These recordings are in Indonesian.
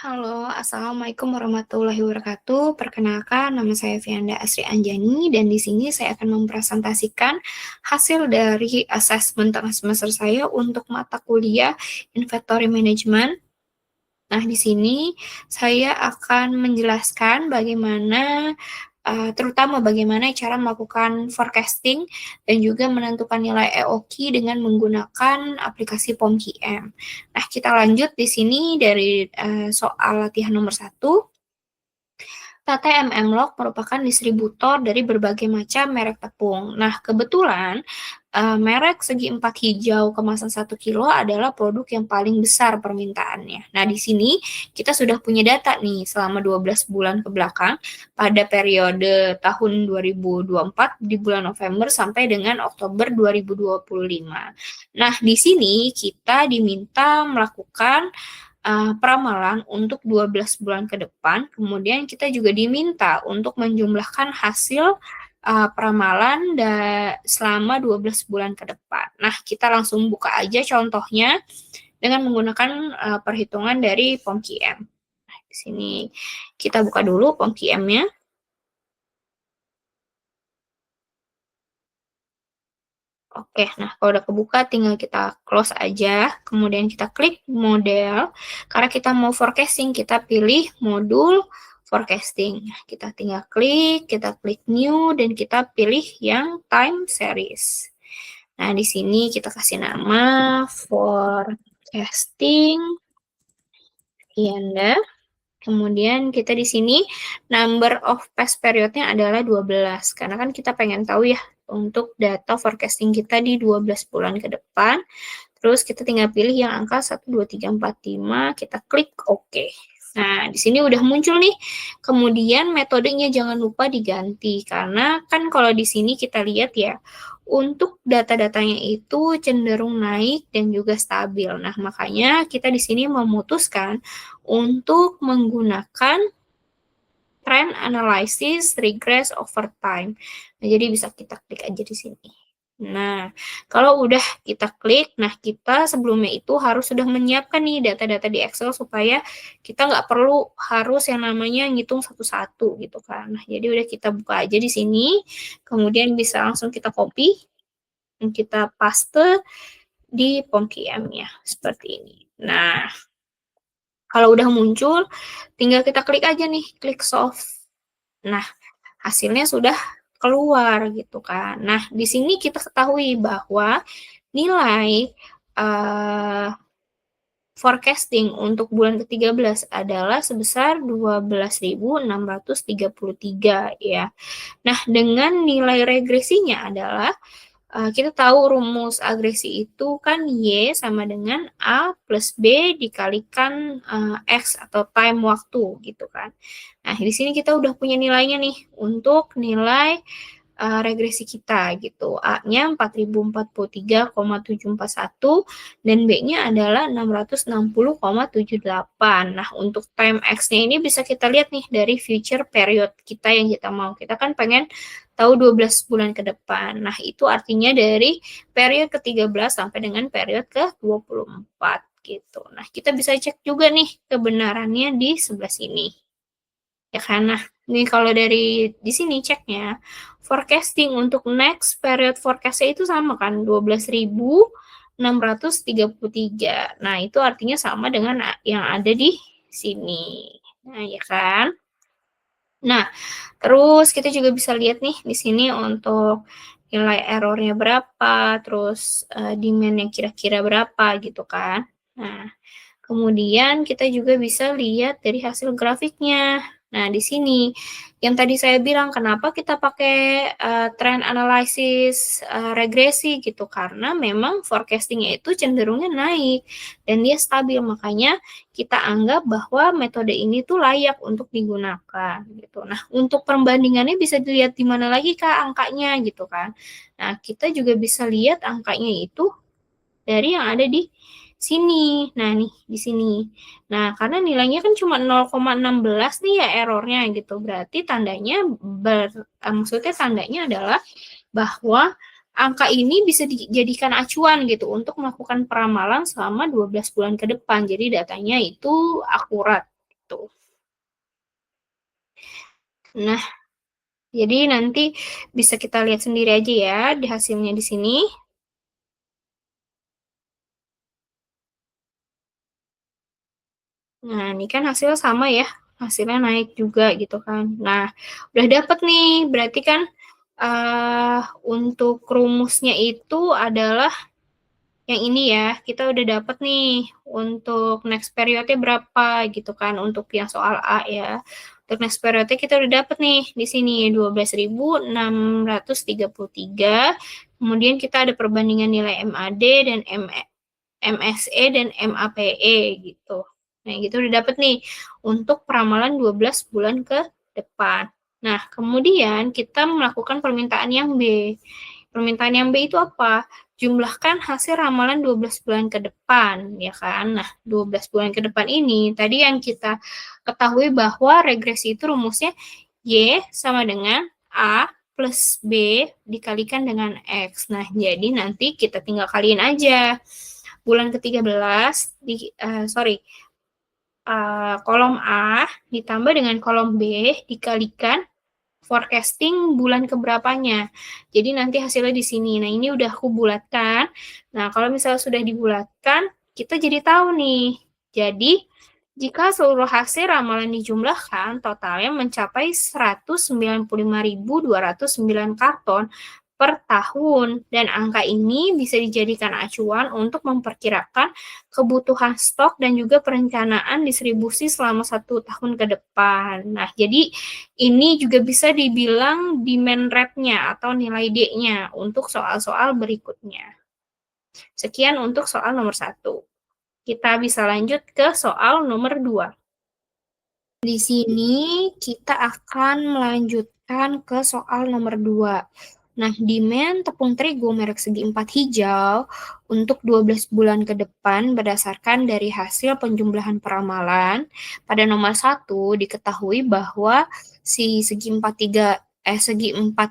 Halo, Assalamualaikum warahmatullahi wabarakatuh. Perkenalkan, nama saya Fianda Asri Anjani, dan di sini saya akan mempresentasikan hasil dari asesmen tengah semester saya untuk mata kuliah Inventory Management. Nah, di sini saya akan menjelaskan bagaimana terutama bagaimana cara melakukan forecasting dan juga menentukan nilai EOQ dengan menggunakan aplikasi POMQM. Nah, kita lanjut di sini dari soal latihan nomor 1. TTM Log merupakan distributor dari berbagai macam merek tepung. Nah, kebetulan merek segi 4 hijau kemasan 1 kilo adalah produk yang paling besar permintaannya. Nah, di sini kita sudah punya data nih selama 12 bulan ke belakang pada periode tahun 2024 di bulan November sampai dengan Oktober 2025. Nah, di sini kita diminta melakukan peramalan untuk 12 bulan ke depan, kemudian kita juga diminta untuk menjumlahkan hasil peramalan selama 12 bulan ke depan. Nah, kita langsung buka aja contohnya dengan menggunakan perhitungan dari POMQM. Nah, di sini kita buka dulu POMQM-nya. Oke, nah kalau udah kebuka tinggal kita close aja, kemudian kita klik model. Karena kita mau forecasting, kita pilih modul forecasting. Kita tinggal kita klik new, dan kita pilih yang time series. Nah, di sini kita kasih nama forecasting Fianda. Kemudian kita di sini number of past periodnya adalah 12, karena kan kita pengen tahu ya untuk data forecasting kita di 12 bulan ke depan. Terus kita tinggal pilih yang angka 1, 2, 3, 4, 5, kita klik OK. Nah, di sini udah muncul nih. Kemudian metodenya jangan lupa diganti, karena kan kalau di sini kita lihat ya, untuk data-datanya itu cenderung naik dan juga stabil. Nah, makanya kita di sini memutuskan untuk menggunakan trend analysis regress over time. Nah, jadi bisa kita klik aja di sini. Nah, kalau udah kita klik, nah kita sebelumnya itu harus sudah menyiapkan nih data-data di Excel supaya kita nggak perlu harus yang namanya ngitung satu-satu gitu kan. Nah, jadi udah kita buka aja di sini, kemudian bisa langsung kita copy, dan kita paste di POMQM-nya, seperti ini. Nah, kalau udah muncul, tinggal kita klik aja nih, klik solve. Nah, hasilnya sudah keluar gitu kan. Nah, di sini kita ketahui bahwa nilai forecasting untuk bulan ke-13 adalah sebesar 12.633 ya. Nah, dengan nilai regresinya adalah kita tahu rumus agresi itu kan Y sama dengan A plus B dikalikan X atau time waktu gitu kan. Nah, di sini kita udah punya nilainya nih untuk nilai regresi kita gitu. A-nya 4043,741 dan B-nya adalah 660,78. Nah, untuk time X-nya ini bisa kita lihat nih dari future period kita yang kita mau. Kita kan pengen tahu 12 bulan ke depan. Nah, itu artinya dari period ke-13 sampai dengan period ke-24 gitu. Nah, kita bisa cek juga nih kebenarannya di sebelah sini. Ya kan? Nah, ini kalau dari di sini ceknya, forecasting untuk next period forecast-nya itu sama kan, 12.633. Nah, itu artinya sama dengan yang ada di sini. Nah, ya kan? Nah, terus kita juga bisa lihat nih di sini untuk nilai error-nya berapa, terus demand-nya kira-kira berapa gitu kan. Nah, kemudian kita juga bisa lihat dari hasil grafiknya. Nah, di sini yang tadi saya bilang kenapa kita pakai trend analysis regresi gitu, karena memang forecasting-nya itu cenderungnya naik dan dia stabil, makanya kita anggap bahwa metode ini tuh layak untuk digunakan gitu. Nah, untuk perbandingannya bisa dilihat di mana lagi Kak angkanya gitu kan. Nah, kita juga bisa lihat angkanya itu dari yang ada di sini. Nah, nih di sini. Nah, karena nilainya kan cuma 0,16 nih ya errornya gitu. Berarti tandanya maksudnya tandanya adalah bahwa angka ini bisa dijadikan acuan gitu untuk melakukan peramalan selama 12 bulan ke depan. Jadi datanya itu akurat gitu. Nah, jadi nanti bisa kita lihat sendiri aja ya di hasilnya di sini. Nah, ini kan hasilnya sama ya, hasilnya naik juga gitu kan. Nah, udah dapet nih, berarti kan untuk rumusnya itu adalah yang ini ya, kita udah dapet nih untuk next periodnya berapa gitu kan, untuk yang soal A ya. Untuk next periodnya kita udah dapet nih di sini 12.633. Kemudian kita ada perbandingan nilai MAD dan MSE dan MAPE gitu. Nah, gitu udah dapet nih untuk peramalan 12 bulan ke depan. Nah, kemudian kita melakukan permintaan yang B. Permintaan yang B itu apa? Jumlahkan hasil ramalan 12 bulan ke depan, ya kan? Nah, 12 bulan ke depan ini, tadi yang kita ketahui bahwa regresi itu rumusnya Y sama dengan A plus B dikalikan dengan X. Nah, jadi nanti kita tinggal kaliin aja. Bulan ke-13, kolom A ditambah dengan kolom B dikalikan forecasting bulan keberapanya. Jadi nanti hasilnya di sini. Nah, ini udah aku bulatkan. Nah, kalau misalnya sudah dibulatkan, kita jadi tahu nih. Jadi, jika seluruh hasil ramalan dijumlahkan, totalnya mencapai 195.209 karton per tahun. Dan angka ini bisa dijadikan acuan untuk memperkirakan kebutuhan stok dan juga perencanaan distribusi selama 1 tahun ke depan. Nah, jadi ini juga bisa dibilang demand rate-nya atau nilai D-nya untuk soal-soal berikutnya. Sekian untuk soal nomor 1. Kita bisa lanjut ke soal nomor 2. Di sini kita akan melanjutkan ke soal nomor 2. Nah, demand tepung terigu merek segi 4 hijau untuk 12 bulan ke depan berdasarkan dari hasil penjumlahan peramalan. Pada nomor 1 diketahui bahwa si segi 4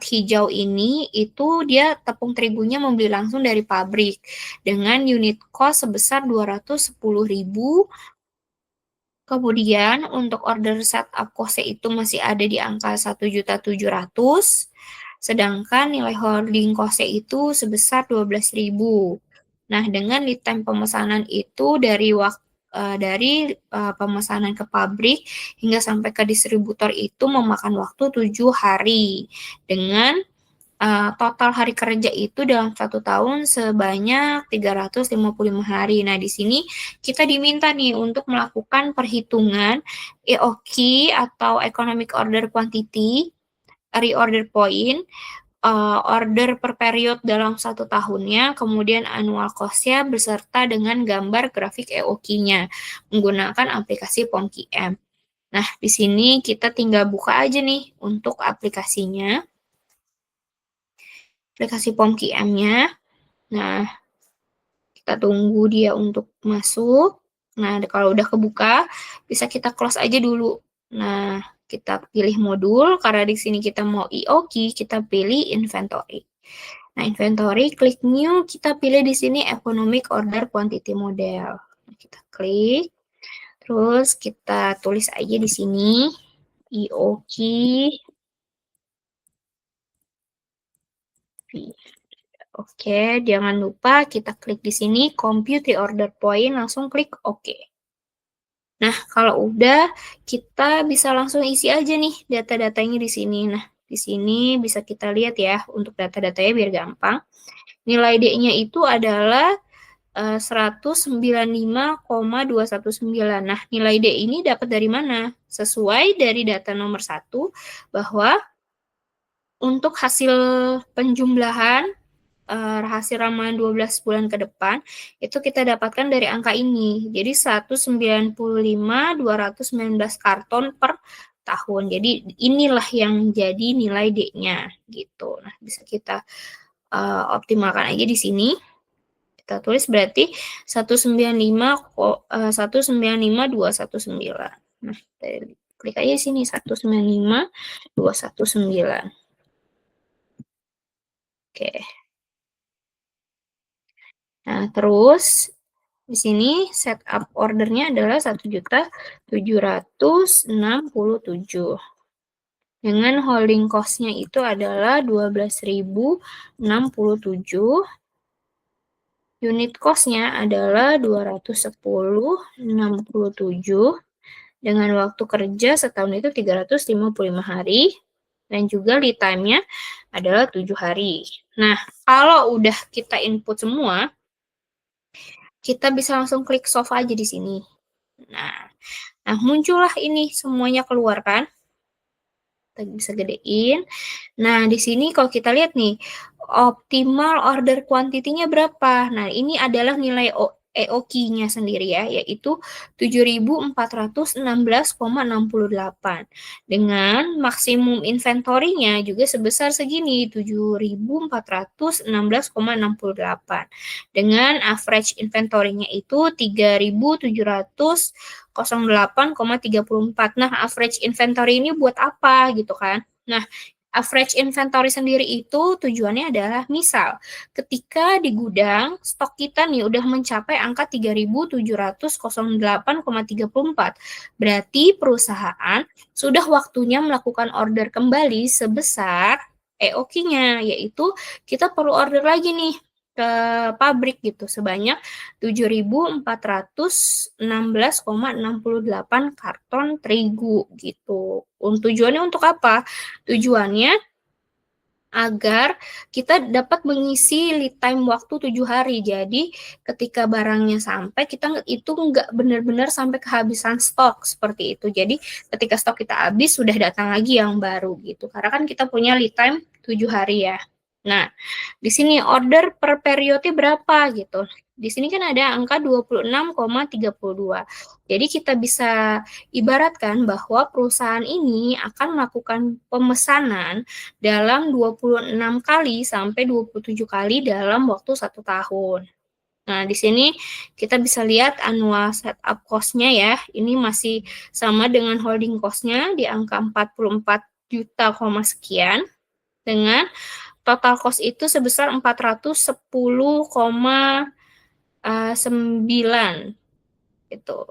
hijau ini itu dia tepung terigunya membeli langsung dari pabrik dengan unit cost sebesar 210.000. Kemudian untuk order setup cost itu masih ada di angka 1.700.000, sedangkan nilai holding cost itu sebesar 12.000. Nah, dengan lead time pemesanan itu dari pemesanan ke pabrik hingga sampai ke distributor itu memakan waktu 7 hari dengan total hari kerja itu dalam 1 tahun sebanyak 355 hari. Nah, di sini kita diminta nih untuk melakukan perhitungan EOQ atau Economic Order Quantity, reorder point, order per period dalam 1 tahunnya, kemudian annual cost-nya beserta dengan gambar grafik EOQ-nya menggunakan aplikasi POMQM. Nah, di sini kita tinggal buka aja nih untuk aplikasinya. Aplikasi POMQM-nya. Nah, kita tunggu dia untuk masuk. Nah, kalau udah kebuka, bisa kita close aja dulu. Nah, kita pilih modul, karena di sini kita mau EOQ, kita pilih inventory. Nah, inventory, klik new, kita pilih di sini economic order quantity model. Nah, kita klik, terus kita tulis aja di sini EOQ Oke, jangan lupa kita klik di sini compute reorder point, langsung klik OK. Nah, kalau udah, kita bisa langsung isi aja nih data-datanya di sini. Nah, di sini bisa kita lihat ya untuk data-datanya biar gampang. Nilai D-nya itu adalah 195,219. Nah, nilai D ini dapat dari mana? Sesuai dari data nomor 1 bahwa untuk hasil penjumlahan hasil ramalan 12 bulan ke depan, itu kita dapatkan dari angka ini. Jadi 195.219 karton per tahun. Jadi inilah yang jadi nilai D-nya gitu. Nah, bisa kita optimalkan aja di sini. Kita tulis berarti 195.219. Nah, klik aja di sini 195.219. Oke. Nah, terus Di sini setup ordernya adalah 1.767.000. Dengan holding cost-nya itu adalah 12.067. Unit cost-nya adalah 210.67. Dengan waktu kerja setahun itu 355 hari. Dan juga lead time-nya adalah 7 hari. Nah, kalau udah kita input semua, kita bisa langsung klik solve aja di sini. Nah, muncullah ini semuanya keluar kan? Kita bisa gedein. Nah, di sini kalau kita lihat nih, optimal order quantity-nya berapa? Nah, ini adalah nilai EOQ-nya sendiri ya, yaitu 7.416,68. Dengan maksimum inventory-nya juga sebesar segini, 7.416,68. Dengan average inventory-nya itu 3.708,34. Nah, average inventory ini buat apa gitu kan? Nah, average inventory sendiri itu tujuannya adalah misal ketika di gudang stok kita nih udah mencapai angka 3.708,34. Berarti perusahaan sudah waktunya melakukan order kembali sebesar EOQ-nya, yaitu kita perlu order lagi nih ke pabrik gitu sebanyak 7.416,68 karton terigu gitu. Tujuannya untuk apa? Tujuannya agar kita dapat mengisi lead time waktu 7 hari. Jadi ketika barangnya sampai, kita itu nggak benar-benar sampai kehabisan stok seperti itu. Jadi ketika stok kita habis, sudah datang lagi yang baru gitu. Karena kan kita punya lead time 7 hari ya. Nah, di sini order per periode berapa gitu. Di sini kan ada angka 26,32. Jadi kita bisa ibaratkan bahwa perusahaan ini akan melakukan pemesanan dalam 26 kali sampai 27 kali dalam waktu 1 tahun. Nah, di sini kita bisa lihat annual setup cost-nya ya. Ini masih sama dengan holding cost-nya di angka 44 juta, sekian. Dengan total cost itu sebesar 410,9 itu.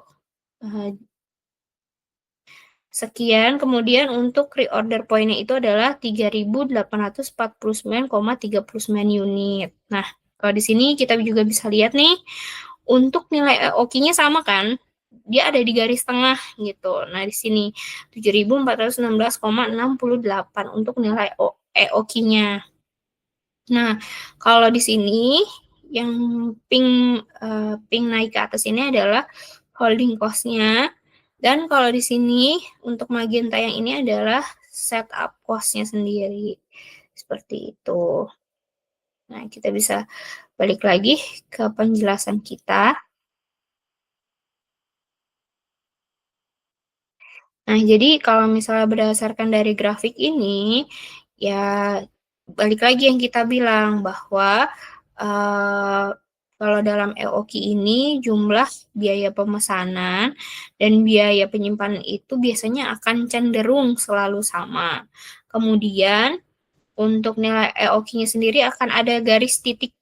Sekian, kemudian untuk reorder point-nya itu adalah 3.849,39 unit. Nah, kalau di sini kita juga bisa lihat nih, untuk nilai EOQ-nya sama kan? Dia ada di garis tengah gitu. Nah, di sini 7.416,68 untuk nilai EOQ-nya. Nah, kalau di sini yang pink naik ke atas ini adalah holding cost-nya. Dan kalau di sini untuk magenta yang ini adalah setup cost-nya sendiri. Seperti itu. Nah, kita bisa balik lagi ke penjelasan kita. Nah, jadi kalau misalnya berdasarkan dari grafik ini, ya balik lagi yang kita bilang bahwa kalau dalam EOQ ini jumlah biaya pemesanan dan biaya penyimpanan itu biasanya akan cenderung selalu sama. Kemudian untuk nilai EOQ-nya sendiri akan ada garis titik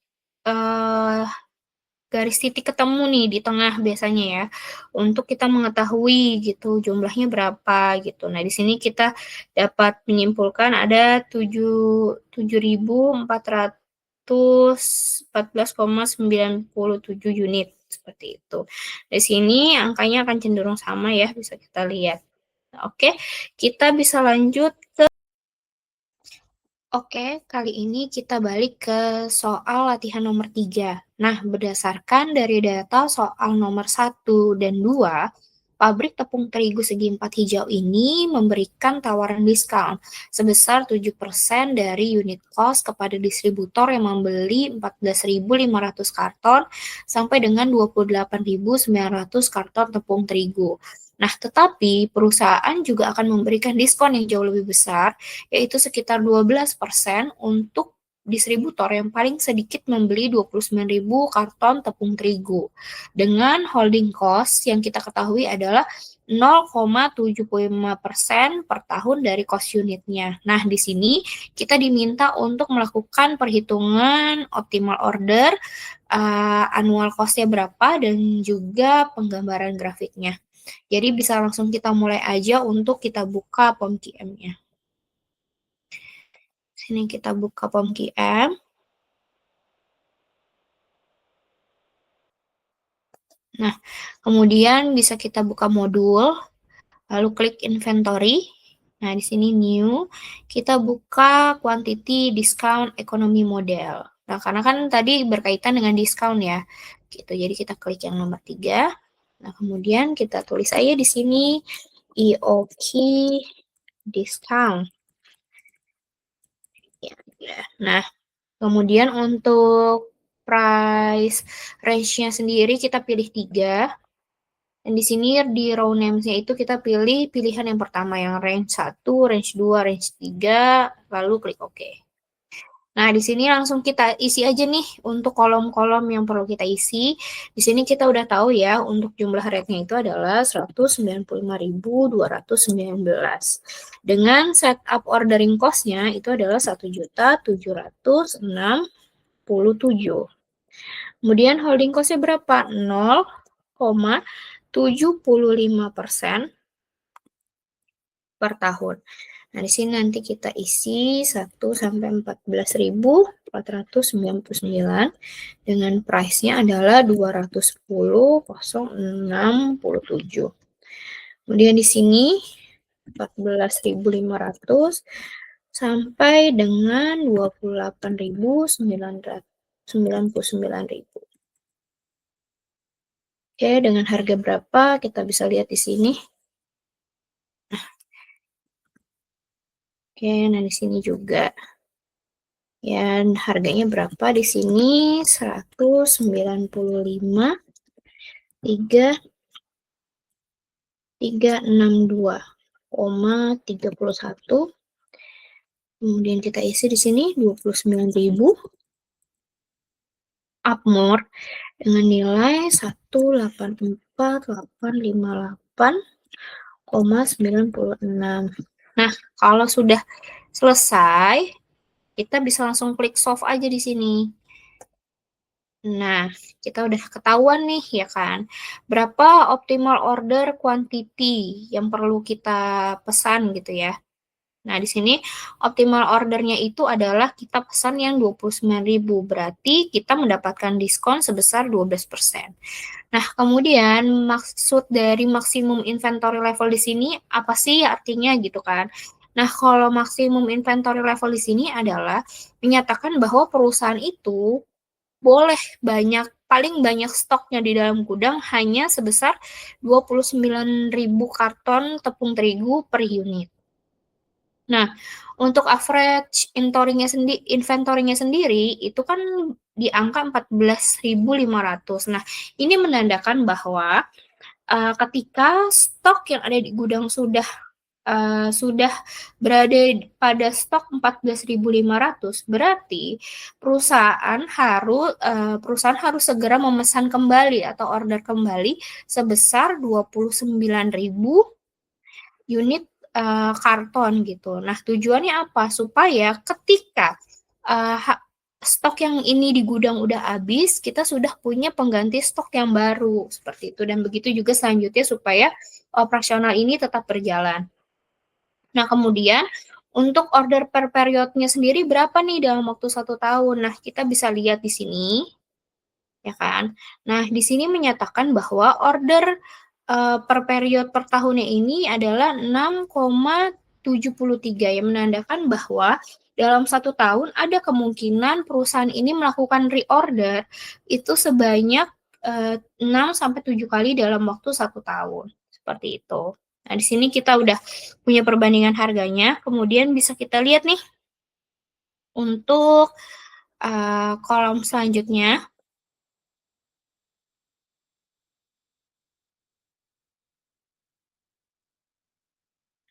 ketemu nih di tengah biasanya ya, untuk kita mengetahui gitu jumlahnya berapa gitu. Nah, di sini kita dapat menyimpulkan ada 7.414,97 unit seperti itu. Di sini angkanya akan cenderung sama ya, bisa kita lihat. Oke, kita bisa lanjut ke Oke, kali ini kita balik ke soal latihan nomor 3. Nah, berdasarkan dari data soal nomor 1 dan 2, pabrik tepung terigu segi 4 hijau ini memberikan tawaran diskon sebesar 7% dari unit cost kepada distributor yang membeli 14.500 karton sampai dengan 28.900 karton tepung terigu. Nah, tetapi perusahaan juga akan memberikan diskon yang jauh lebih besar, yaitu sekitar 12% untuk distributor yang paling sedikit membeli 29.000 karton tepung terigu dengan holding cost yang kita ketahui adalah 0,75% per tahun dari cost unitnya. Nah, di sini kita diminta untuk melakukan perhitungan optimal order, annual cost-nya berapa, dan juga penggambaran grafiknya. Jadi bisa langsung kita mulai aja untuk kita buka POM-QM-nya. Sini kita buka POM-QM. Nah, kemudian bisa kita buka modul, lalu klik inventory. Nah, di sini new, kita buka quantity discount economy model. Nah, karena kan tadi berkaitan dengan discount ya. Gitu. Jadi kita klik yang nomor 3. Nah, kemudian kita tulis aja di sini EOQ discount. Ya. Nah, kemudian untuk price range-nya sendiri kita pilih 3. Dan di sini di row names-nya itu kita pilih pilihan yang pertama, yang range 1, range 2, range 3, lalu klik OK. Nah, di sini langsung kita isi aja nih untuk kolom-kolom yang perlu kita isi. Di sini kita udah tahu ya, untuk jumlah rate-nya itu adalah 195.219. Dengan setup ordering cost-nya itu adalah 1.767. Kemudian holding cost-nya berapa? 0,75% per tahun. Nah, di sini nanti kita isi 1 sampai 14.499 dengan price-nya adalah 210.067. Kemudian di sini 14.500 sampai dengan 28.999.000. Oke, dengan harga berapa kita bisa lihat di sini. Oke, nah di sini juga. Ya, harganya berapa di sini? 195.362,31. Kemudian kita isi di sini 29.000. Upmore dengan nilai 184.858,96. Nah, kalau sudah selesai, kita bisa langsung klik solve aja di sini. Nah, kita udah ketahuan nih ya kan, berapa optimal order quantity yang perlu kita pesan gitu ya. Nah, di sini optimal ordernya itu adalah kita pesan yang 29.000, berarti kita mendapatkan diskon sebesar 12%. Nah, kemudian maksud dari maksimum inventory level di sini apa sih artinya gitu kan? Nah, kalau maksimum inventory level di sini adalah menyatakan bahwa perusahaan itu boleh paling banyak stoknya di dalam gudang hanya sebesar 29.000 karton tepung terigu per unit. Nah, untuk average inventory-nya sendiri itu kan di angka 14.500. Nah, ini menandakan bahwa ketika stok yang ada di gudang sudah berada pada stok 14.500, berarti perusahaan harus segera memesan kembali atau order kembali sebesar 29.000 unit karton gitu. Nah, tujuannya apa? Supaya ketika stok yang ini di gudang udah habis, kita sudah punya pengganti stok yang baru seperti itu. Dan begitu juga selanjutnya supaya operasional ini tetap berjalan. Nah, kemudian untuk order per periodnya sendiri berapa nih dalam waktu 1 tahun? Nah, kita bisa lihat di sini, ya kan? Nah, di sini menyatakan bahwa order per period per tahunnya ini adalah 6,73, yang menandakan bahwa dalam 1 tahun ada kemungkinan perusahaan ini melakukan reorder itu sebanyak 6-7 kali dalam waktu 1 tahun. Seperti itu. Nah, di sini kita udah punya perbandingan harganya. Kemudian bisa kita lihat nih untuk kolom selanjutnya.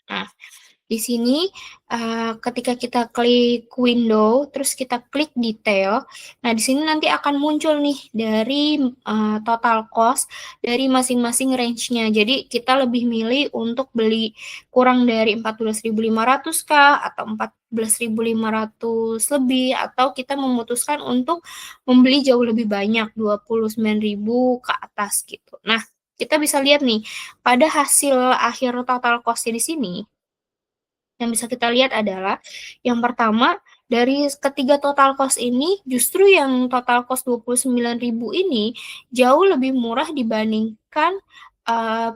Nah, Di sini, ketika kita klik window, terus kita klik detail, nah di sini nanti akan muncul nih dari, total cost dari masing-masing range-nya. Jadi kita lebih milih untuk beli kurang dari 14.500 kah, atau 14.500 lebih, atau kita memutuskan untuk membeli jauh lebih banyak, 29.000 ke atas gitu. Nah, kita bisa lihat nih, pada hasil akhir total cost-nya di sini, yang bisa kita lihat adalah, yang pertama, dari ketiga total cost ini, justru yang total cost 29.000 ini, jauh lebih murah dibandingkan,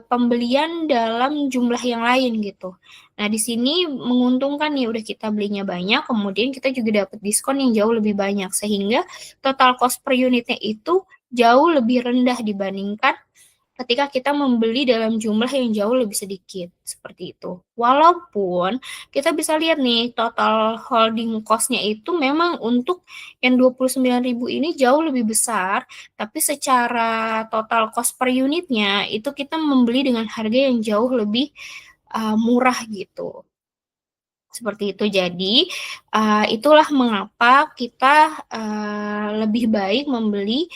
pembelian dalam jumlah yang lain, gitu. Nah, di sini menguntungkan nih, udah kita belinya banyak, kemudian kita juga dapat diskon yang jauh lebih banyak, sehingga total cost per unitnya itu jauh lebih rendah dibandingkan ketika kita membeli dalam jumlah yang jauh lebih sedikit, seperti itu. Walaupun kita bisa lihat nih, total holding cost-nya itu memang untuk yang 29.000 ini jauh lebih besar, tapi secara total cost per unitnya, itu kita membeli dengan harga yang jauh lebih murah gitu. Seperti itu. Jadi, itulah mengapa kita lebih baik membeli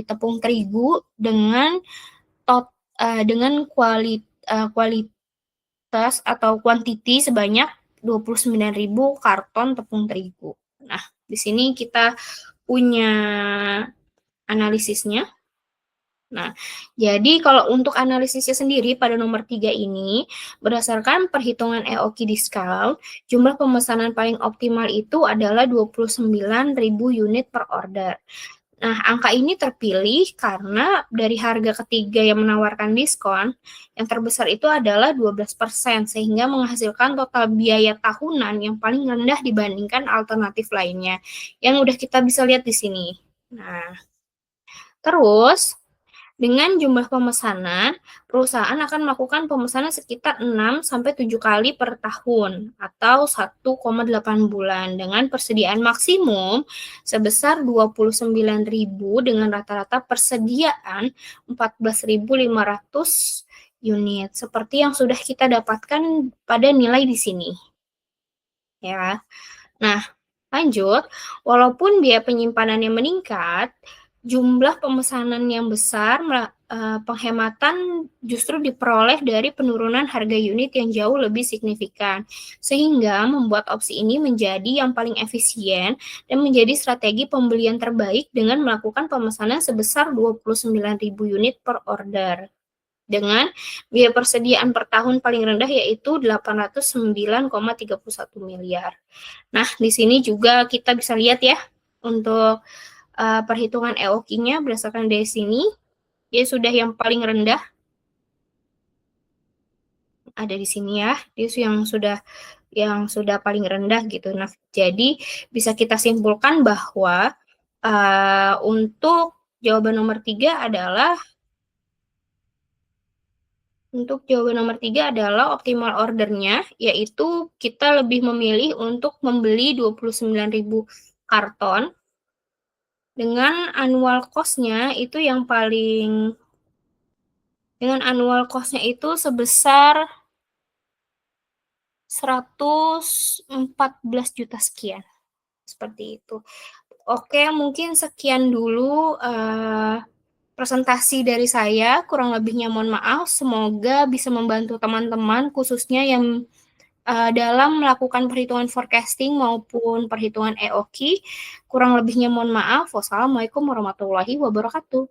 tepung terigu dengan kualitas atau quantity sebanyak 29.000 karton tepung terigu. Nah, di sini kita punya analisisnya. Nah, jadi kalau untuk analisisnya sendiri pada nomor 3 ini, berdasarkan perhitungan EOQ discount, jumlah pemesanan paling optimal itu adalah 29.000 unit per order. Nah, angka ini terpilih karena dari harga ketiga yang menawarkan diskon, yang terbesar itu adalah 12%, sehingga menghasilkan total biaya tahunan yang paling rendah dibandingkan alternatif lainnya, yang udah kita bisa lihat di sini. Nah, terus dengan jumlah pemesanan, perusahaan akan melakukan pemesanan sekitar 6-7 kali per tahun atau 1,8 bulan dengan persediaan maksimum sebesar 29.000 dengan rata-rata persediaan 14.500 unit seperti yang sudah kita dapatkan pada nilai di sini. Ya. Nah, lanjut, walaupun biaya penyimpanannya meningkat, jumlah pemesanan yang besar, penghematan justru diperoleh dari penurunan harga unit yang jauh lebih signifikan, sehingga membuat opsi ini menjadi yang paling efisien dan menjadi strategi pembelian terbaik dengan melakukan pemesanan sebesar 29.000 unit per order. Dengan biaya persediaan per tahun paling rendah yaitu 809,31 miliar. Nah, di sini juga kita bisa lihat ya, untuk perhitungan EOQ-nya berdasarkan dari sini, dia sudah yang paling rendah. Ada di sini ya, dia yang sudah paling rendah gitu. Nah, jadi bisa kita simpulkan bahwa untuk jawaban nomor 3 adalah optimal ordernya, yaitu kita lebih memilih untuk membeli 29.000 karton dengan annual cost-nya itu sebesar 114 juta sekian. Seperti itu. Oke, mungkin sekian dulu presentasi dari saya, kurang lebihnya mohon maaf, semoga bisa membantu teman-teman khususnya yang dalam melakukan perhitungan forecasting maupun perhitungan EOQ. Kurang lebihnya mohon maaf. Wassalamualaikum warahmatullahi wabarakatuh.